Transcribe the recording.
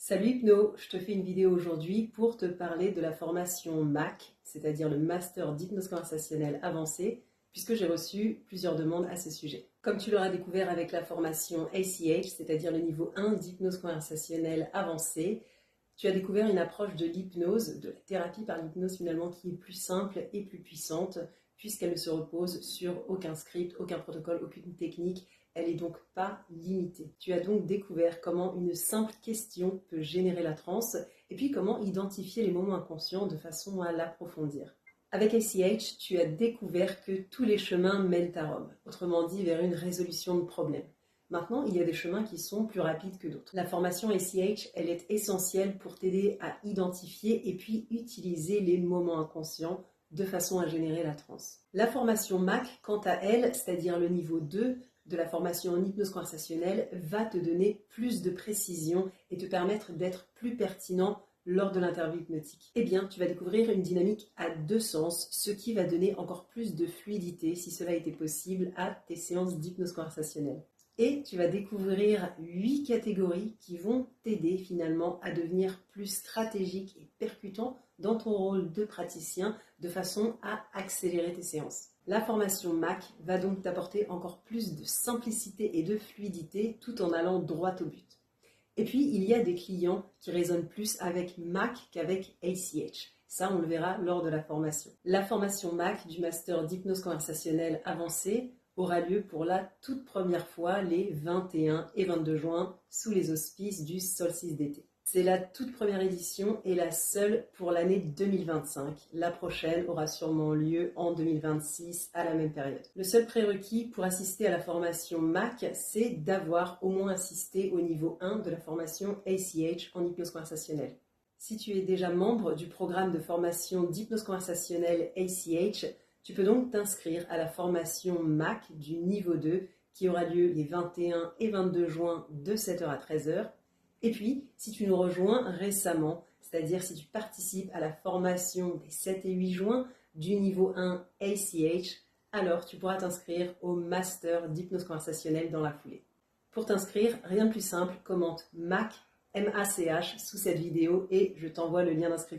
Salut Hypno, je te fais une vidéo aujourd'hui pour te parler de la formation MAC, c'est-à-dire le Master d'Hypnose Conversationnelle Avancée, puisque j'ai reçu plusieurs demandes à ce sujet. Comme tu l'auras découvert avec la formation ACH, c'est-à-dire le niveau 1 d'Hypnose Conversationnelle Avancée, tu as découvert une approche de l'hypnose, de la thérapie par l'hypnose finalement, qui est plus simple et plus puissante, puisqu'elle ne se repose sur aucun script, aucun protocole, aucune technique. Elle n'est donc pas limitée. Tu as donc découvert comment une simple question peut générer la transe et puis comment identifier les moments inconscients de façon à l'approfondir. Avec ACH, tu as découvert que tous les chemins mènent à Rome, autrement dit vers une résolution de problème. Maintenant, il y a des chemins qui sont plus rapides que d'autres. La formation ACH, elle est essentielle pour t'aider à identifier et puis utiliser les moments inconscients de façon à générer la transe. La formation MAC, quant à elle, c'est-à-dire le niveau 2, de la formation en hypnose conversationnelle va te donner plus de précision et te permettre d'être plus pertinent lors de l'interview hypnotique. Eh bien, tu vas découvrir une dynamique à deux sens, ce qui va donner encore plus de fluidité, si cela était possible, à tes séances d'hypnose conversationnelle. Et tu vas découvrir 8 catégories qui vont t'aider finalement à devenir plus stratégique et percutant dans ton rôle de praticien de façon à accélérer tes séances. La formation MAC va donc t'apporter encore plus de simplicité et de fluidité tout en allant droit au but. Et puis, il y a des clients qui résonnent plus avec MAC qu'avec ACH. Ça, on le verra lors de la formation. La formation MAC du Master d'Hypnose Conversationnelle Avancée aura lieu pour la toute première fois les 21 et 22 juin sous les auspices du solstice d'été. C'est la toute première édition et la seule pour l'année 2025. La prochaine aura sûrement lieu en 2026 à la même période. Le seul prérequis pour assister à la formation MAC, c'est d'avoir au moins assisté au niveau 1 de la formation ACH en hypnose conversationnelle. Si tu es déjà membre du programme de formation d'hypnose conversationnelle ACH, tu peux donc t'inscrire à la formation MAC du niveau 2 qui aura lieu les 21 et 22 juin de 7h à 13h. Et puis, si tu nous rejoins récemment, c'est-à-dire si tu participes à la formation des 7 et 8 juin du niveau 1 ACH, alors tu pourras t'inscrire au Master d'hypnose conversationnelle dans la foulée. Pour t'inscrire, rien de plus simple, commente MAC, M-A-C-H sous cette vidéo et je t'envoie le lien d'inscription.